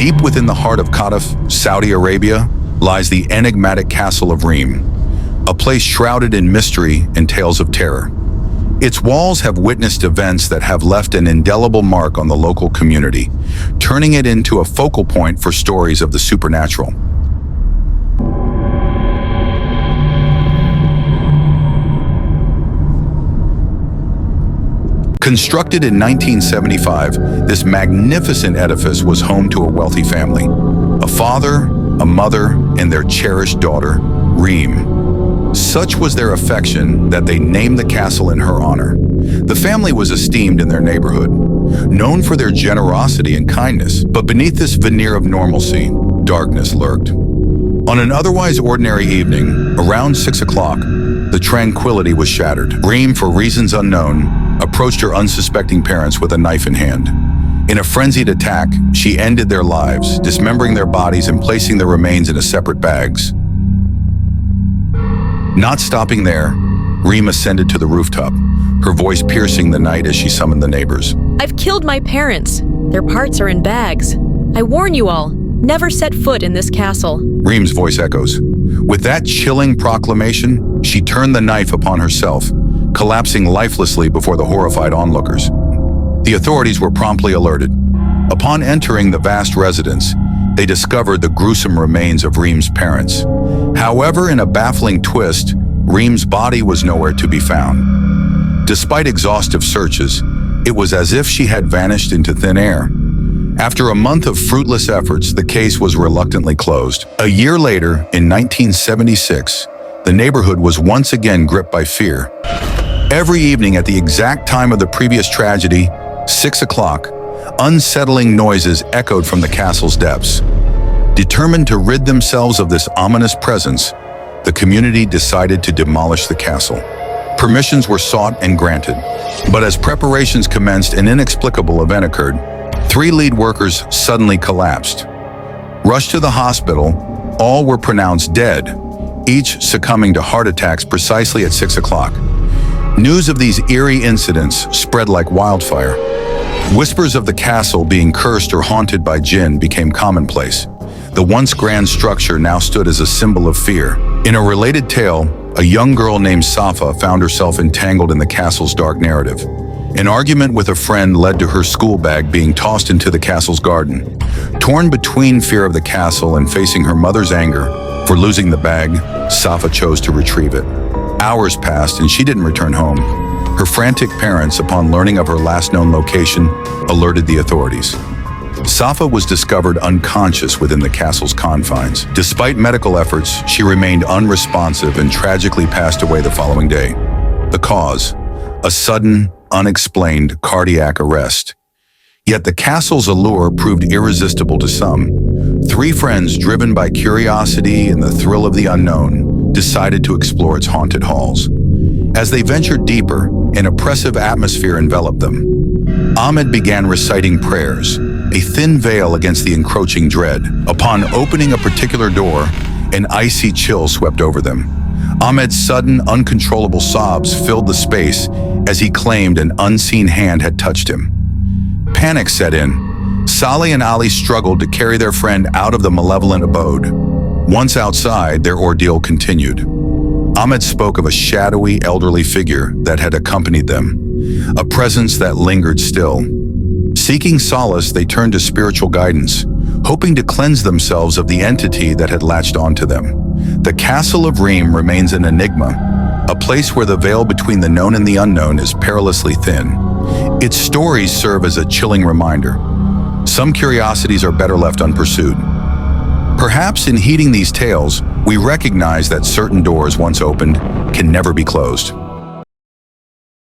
Deep within the heart of Qatif, Saudi Arabia, lies the enigmatic castle of Reem, a place shrouded in mystery and tales of terror. Its walls have witnessed events that have left an indelible mark on the local community, turning it into a focal point for stories of the supernatural. Constructed in 1975, this magnificent edifice was home to a wealthy family, a father, a mother, and their cherished daughter, Reem. Such was their affection that they named the castle in her honor. The family was esteemed in their neighborhood, known for their generosity and kindness, but beneath this veneer of normalcy, darkness lurked. On an otherwise ordinary evening, around 6 o'clock, the tranquility was shattered. Reem, for reasons unknown, approached her unsuspecting parents with a knife in hand. In a frenzied attack, she ended their lives, dismembering their bodies and placing their remains in separate bags. Not stopping there, Reem ascended to the rooftop, her voice piercing the night as she summoned the neighbors. I've killed my parents. Their parts are in bags. I warn you all, never set foot in this castle. Reem's voice echoes. With that chilling proclamation, she turned the knife upon herself, collapsing lifelessly before the horrified onlookers. The authorities were promptly alerted. Upon entering the vast residence, they discovered the gruesome remains of Reem's parents. However, in a baffling twist, Reem's body was nowhere to be found. Despite exhaustive searches, it was as if she had vanished into thin air. After a month of fruitless efforts, the case was reluctantly closed. A year later, in 1976, the neighborhood was once again gripped by fear. Every evening at the exact time of the previous tragedy, 6 o'clock, unsettling noises echoed from the castle's depths. Determined to rid themselves of this ominous presence, the community decided to demolish the castle. Permissions were sought and granted, but as preparations commenced, an inexplicable event occurred. 3 lead workers suddenly collapsed. Rushed to the hospital, all were pronounced dead, each succumbing to heart attacks precisely at 6 o'clock. News of these eerie incidents spread like wildfire. Whispers of the castle being cursed or haunted by jinn became commonplace. The once grand structure now stood as a symbol of fear. In a related tale, a young girl named Safa found herself entangled in the castle's dark narrative. An argument with a friend led to her school bag being tossed into the castle's garden. Torn between fear of the castle and facing her mother's anger for losing the bag, Safa chose to retrieve it. Hours passed and she didn't return home. Her frantic parents, upon learning of her last known location, alerted the authorities. Safa was discovered unconscious within the castle's confines. Despite medical efforts, she remained unresponsive and tragically passed away the following day. The cause: a sudden, unexplained cardiac arrest. Yet the castle's allure proved irresistible to some. 3 friends, driven by curiosity and the thrill of the unknown, decided to explore its haunted halls. As they ventured deeper, an oppressive atmosphere enveloped them. Ahmed began reciting prayers, a thin veil against the encroaching dread. Upon opening a particular door, an icy chill swept over them. Ahmed's sudden, uncontrollable sobs filled the space as he claimed an unseen hand had touched him. Panic set in. Salih and Ali struggled to carry their friend out of the malevolent abode. Once outside, their ordeal continued. Ahmed spoke of a shadowy, elderly figure that had accompanied them, a presence that lingered still. Seeking solace, they turned to spiritual guidance, hoping to cleanse themselves of the entity that had latched onto them. The Castle of Reem remains an enigma, a place where the veil between the known and the unknown is perilously thin. Its stories serve as a chilling reminder. Some curiosities are better left unpursued. Perhaps in heeding these tales, we recognize that certain doors once opened can never be closed.